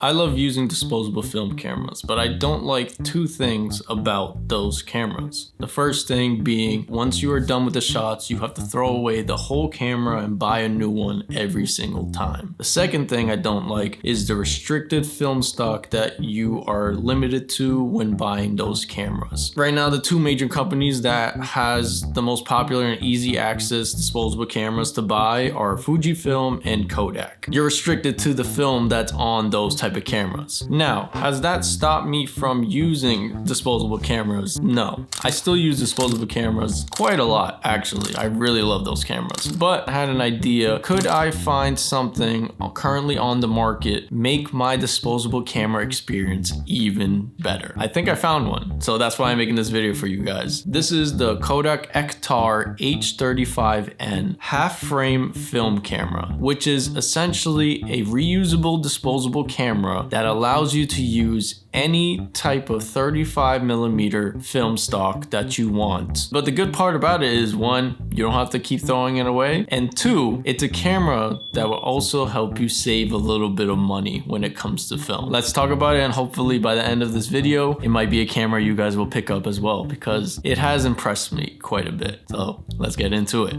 I love using disposable film cameras, but I don't like two things about those cameras. The first thing being, once you are done with the shots, you have to throw away the whole camera and buy a new one every single time. The second thing I don't like is the restricted film stock that you are limited to when buying those cameras. Right now, the two major companies that has the most popular and easy access disposable cameras to buy are Fujifilm and Kodak. You're restricted to the film that's on those type of cameras. Now, has that stopped me from using disposable cameras? No. I still use disposable cameras quite a lot, actually. I really love those cameras. But I had an idea. Could I find something currently on the market, make my disposable camera experience even better? I think I found one. So that's why I'm making this video for you guys. This is the Kodak Ektar H35N half-frame film camera, which is essentially a reusable disposable camera that allows you to use any type of 35mm film stock that you want. But the good part about it is, one, you don't have to keep throwing it away, and two, it's a camera that will also help you save a little bit of money when it comes to film. Let's talk about it, and hopefully by the end of this video, it might be a camera you guys will pick up as well, because it has impressed me quite a bit. So let's get into it.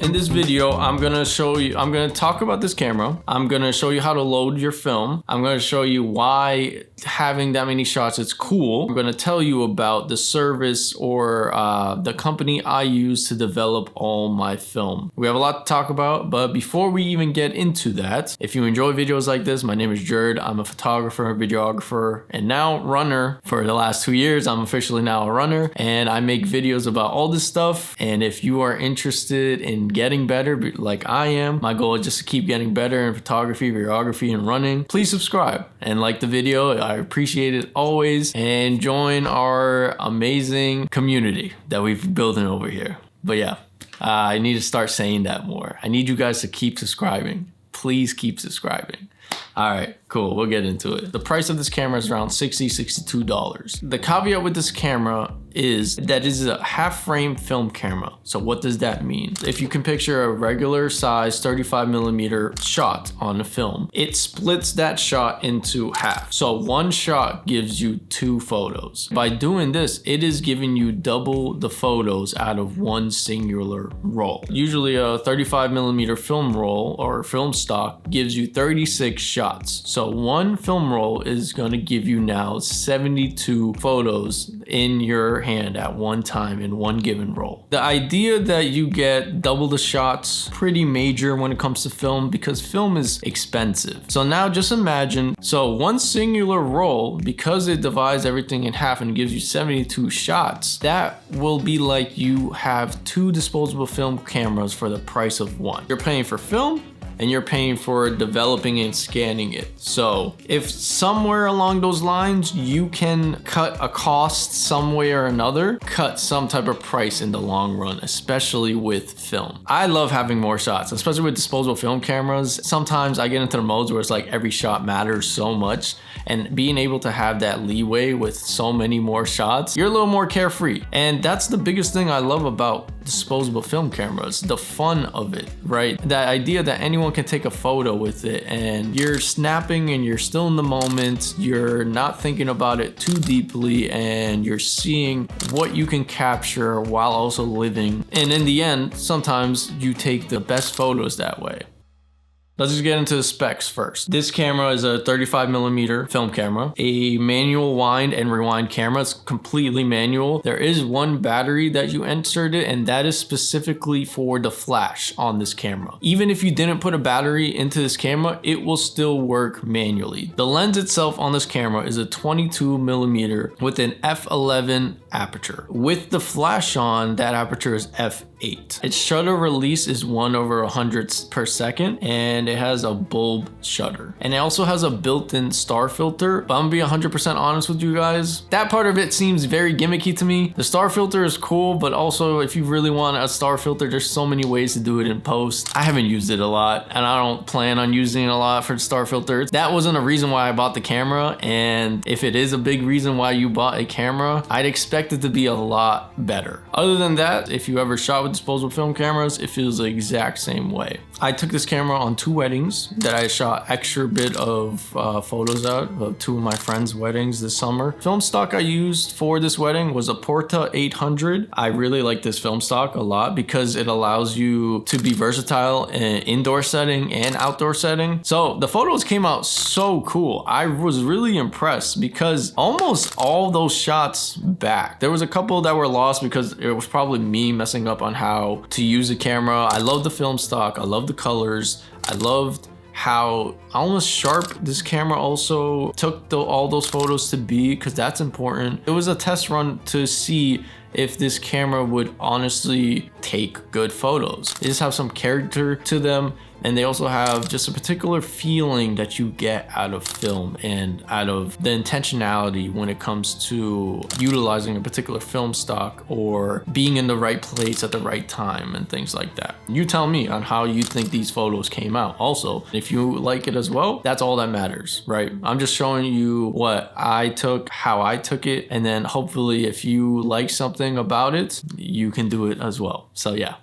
In this video, I'm gonna talk about this camera. I'm gonna show you how to load your film. I'm gonna show you why having that many shots is cool. I'm gonna tell you about the service or the company I use to develop all my film. We have a lot to talk about, but before we even get into that, if you enjoy videos like this, my name is Jared. I'm a photographer, videographer, and now runner. For the last 2 years, I'm officially now a runner, and I make videos about all this stuff. And if you are interested in getting better like I am, my goal is just to keep getting better in photography, videography, and running. Please subscribe and like the video. I appreciate it always, and join our amazing community that we've building over here. But yeah, I need to start saying that more. I need you guys to keep subscribing. Please keep subscribing. All right, cool, we'll get into it. The price of this camera is around $62. The caveat with this camera is that it is a half frame film camera. So what does that mean? If you can picture a regular size 35mm shot on a film, it splits that shot into half. So one shot gives you 2 photos. By doing this, it is giving you double the photos out of one singular roll. Usually a 35mm film roll or film stock gives you 36 shots. So one film roll is gonna give you now 72 photos in your hand at one time in one given roll. The idea that you get double the shots, pretty major when it comes to film, because film is expensive. So now just imagine, so one singular roll, because it divides everything in half and gives you 72 shots, that will be like you have 2 disposable film cameras for the price of one. You're paying for film, and you're paying for developing and scanning it. So if somewhere along those lines, you can cut a cost some way or another, cut some type of price in the long run, especially with film. I love having more shots, especially with disposable film cameras. Sometimes I get into the modes where it's like every shot matters so much, and being able to have that leeway with so many more shots, you're a little more carefree. And that's the biggest thing I love about disposable film cameras, the fun of it, right? That idea that anyone can take a photo with it and you're snapping and you're still in the moment, you're not thinking about it too deeply, and you're seeing what you can capture while also living. And in the end, sometimes you take the best photos that way. Let's just get into the specs first. This camera is a 35mm film camera, a manual wind and rewind camera. It's completely manual. There is one battery that you inserted, and that is specifically for the flash on this camera. Even if you didn't put a battery into this camera, it will still work manually. The lens itself on this camera is a 22mm with an f11 aperture. With the flash on, that aperture is f8. Its shutter release is 1/100 per second, and it has a bulb shutter. And it also has a built-in star filter, but I'm gonna be 100% honest with you guys. That part of it seems very gimmicky to me. The star filter is cool, but also if you really want a star filter, there's so many ways to do it in post. I haven't used it a lot, and I don't plan on using it a lot for the star filter. That wasn't a reason why I bought the camera, and if it is a big reason why you bought a camera, I'd expect it to be a lot better. Other than that, if you ever shot with with disposable film cameras, it feels the exact same way. I took this camera on 2 weddings that I shot extra bit of photos out of 2 of my friends' weddings this summer. Film stock I used for this wedding was a Porta 800. I really like this film stock a lot because it allows you to be versatile in indoor setting and outdoor setting. So the photos came out so cool. I was really impressed because almost all those shots back. There was a couple that were lost because it was probably me messing up on how to use the camera. I love the film stock. I love the colors. I loved how almost sharp this camera also took all those photos to be, because that's important. It was a test run to see if this camera would honestly take good photos. They just have some character to them, and they also have just a particular feeling that you get out of film and out of the intentionality when it comes to utilizing a particular film stock or being in the right place at the right time and things like that. You tell me on how you think these photos came out. Also, if you like it as well, that's all that matters, right? I'm just showing you what I took, how I took it, and then hopefully if you like something about it, you can do it as well. So yeah.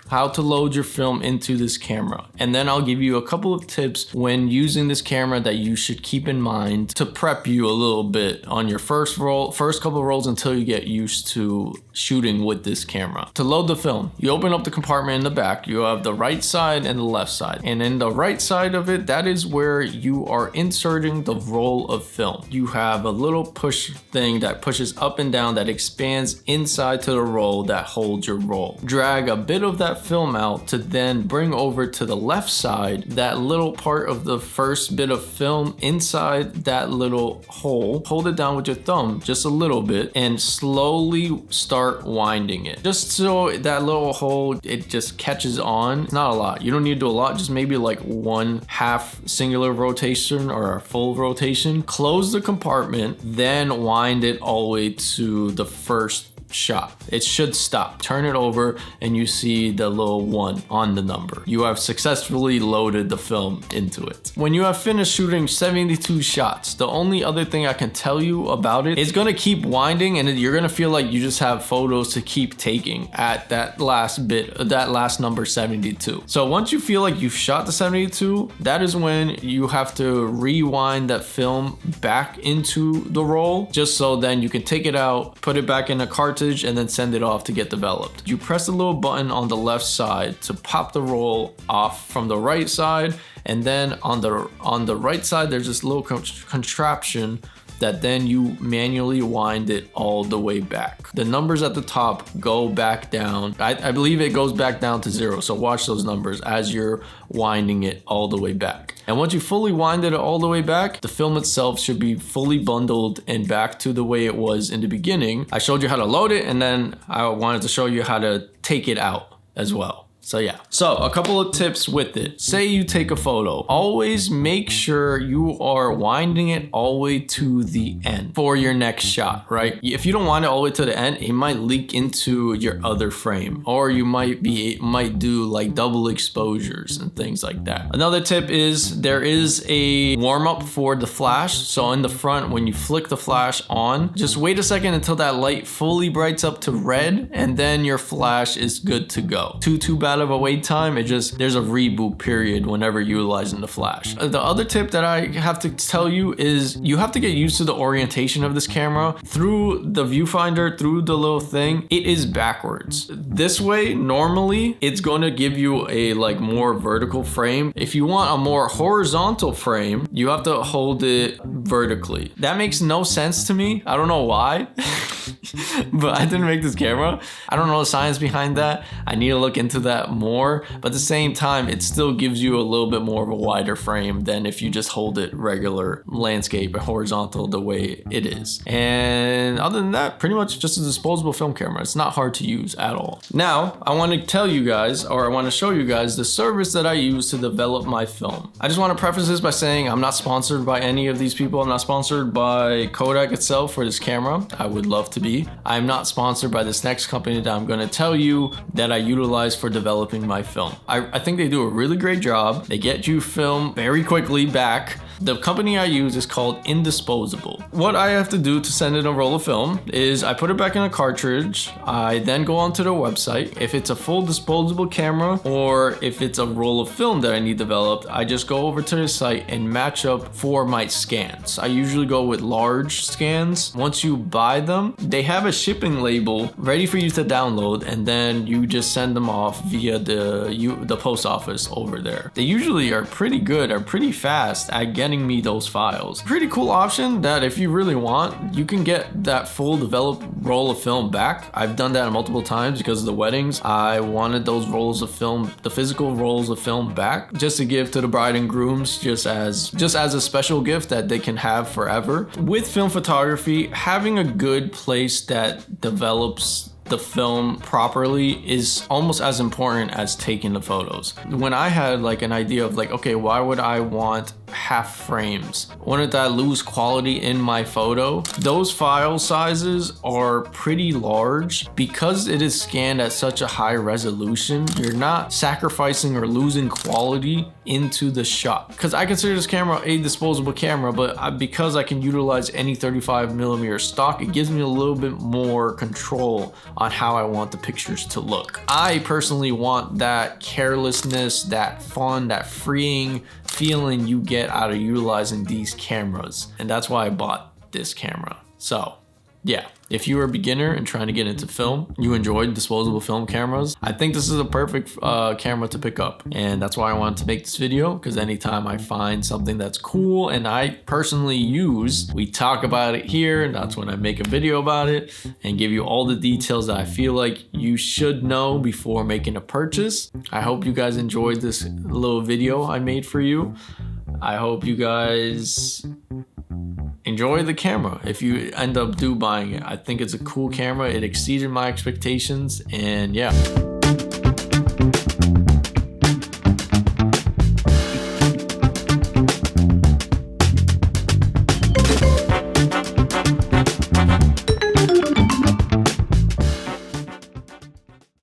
How to load your film into this camera. And then I'll give you a couple of tips when using this camera that you should keep in mind to prep you a little bit on your first couple of rolls until you get used to shooting with this camera. To load the film, you open up the compartment in the back. You have the right side and the left side. And in the right side of it, that is where you are inserting the roll of film. You have a little push thing that pushes up and down that expands inside to the roll that holds your roll. Drag a bit of that film out to then bring over to the left side that little part of the first bit of film inside that little hole. Hold it down with your thumb just a little bit and slowly start winding it, just so that little hole, it just catches on. It's not a lot, you don't need to do a lot, just maybe like 1/2 singular rotation or a full rotation. Close the compartment, then wind it all the way to the first shot. It should stop. Turn it over and you see the little 1 on the number. You have successfully loaded the film into it. When you have finished shooting 72 shots, the only other thing I can tell you about it is gonna keep winding, and you're gonna feel like you just have photos to keep taking at that last bit, that last number 72. So once you feel like you've shot the 72, that is when you have to rewind that film back into the roll, just so then you can take it out, put it back in a cartridge, and then send it off to get developed. You press the little button on the left side to pop the roll off from the right side, and then on the right side there's this little contraption that then you manually wind it all the way back. The numbers at the top go back down. I believe it goes back down to 0, so watch those numbers as you're winding it all the way back. And once you fully wind it all the way back, the film itself should be fully bundled and back to the way it was in the beginning. I showed you how to load it, and then I wanted to show you how to take it out as well. So yeah, so a couple of tips with it. Say you take a photo, always make sure you are winding it all the way to the end for your next shot, right? If you don't wind it all the way to the end, it might leak into your other frame, or you might do like double exposures and things like that. Another tip is there is a warm up for the flash. So in the front, when you flick the flash on, just wait a second until that light fully brights up to red, and then your flash is good to go. Too bad of a wait time. There's a reboot period whenever utilizing the flash. The other tip that I have to tell you is you have to get used to the orientation of this camera. Through the viewfinder, through the little thing, it is backwards. This way, normally it's going to give you a like more vertical frame. If you want a more horizontal frame, you have to hold it vertically. That makes no sense to me. I don't know why. But I didn't make this camera. I don't know the science behind that. I need to look into that more, but at the same time, it still gives you a little bit more of a wider frame than if you just hold it regular landscape or horizontal the way it is. And other than that, pretty much just a disposable film camera. It's not hard to use at all. Now, I want to tell you guys, or I want to show you guys the service that I use to develop my film. I just want to preface this by saying I'm not sponsored by any of these people. I'm not sponsored by Kodak itself for this camera. I would love to be. I'm not sponsored by this next company that I'm going to tell you that I utilize for developing my film. I think they do a really great job. They get you film very quickly back. The company I use is called Disposable. What I have to do to send in a roll of film is I put it back in a cartridge. I then go onto their website. If it's a full disposable camera or if it's a roll of film that I need developed, I just go over to the site and match up for my scans. I usually go with large scans. Once you buy them, they have a shipping label ready for you to download, and then you just send them off via the post office over there. They usually are pretty good, are pretty fast at getting me those files. Pretty cool option that if you really want, you can get that full developed roll of film back. I've done that multiple times because of the weddings. I wanted those rolls of film, the physical rolls of film back, just to give to the bride and grooms, just as a special gift that they can have forever. With film photography, having a good place that develops the film properly is almost as important as taking the photos. When I had like an idea of like, okay, why would I want half frames? Wouldn't that lose quality in my photo? Those file sizes are pretty large. Because it is scanned at such a high resolution, you're not sacrificing or losing quality into the shot. Because I consider this camera a disposable camera, but because I can utilize any 35mm stock, it gives me a little bit more control on how I want the pictures to look. I personally want that carelessness, that fun, that freeing feeling you get out of utilizing these cameras. And that's why I bought this camera. So yeah, if you're a beginner and trying to get into film, you enjoyed disposable film cameras, I think this is a perfect camera to pick up. And that's why I wanted to make this video, because anytime I find something that's cool and I personally use, we talk about it here, and that's when I make a video about it and give you all the details that I feel like you should know before making a purchase. I hope you guys enjoyed this little video I made for you. I hope you guys enjoy the camera if you end up buying it. I think it's a cool camera. It exceeded my expectations, and yeah.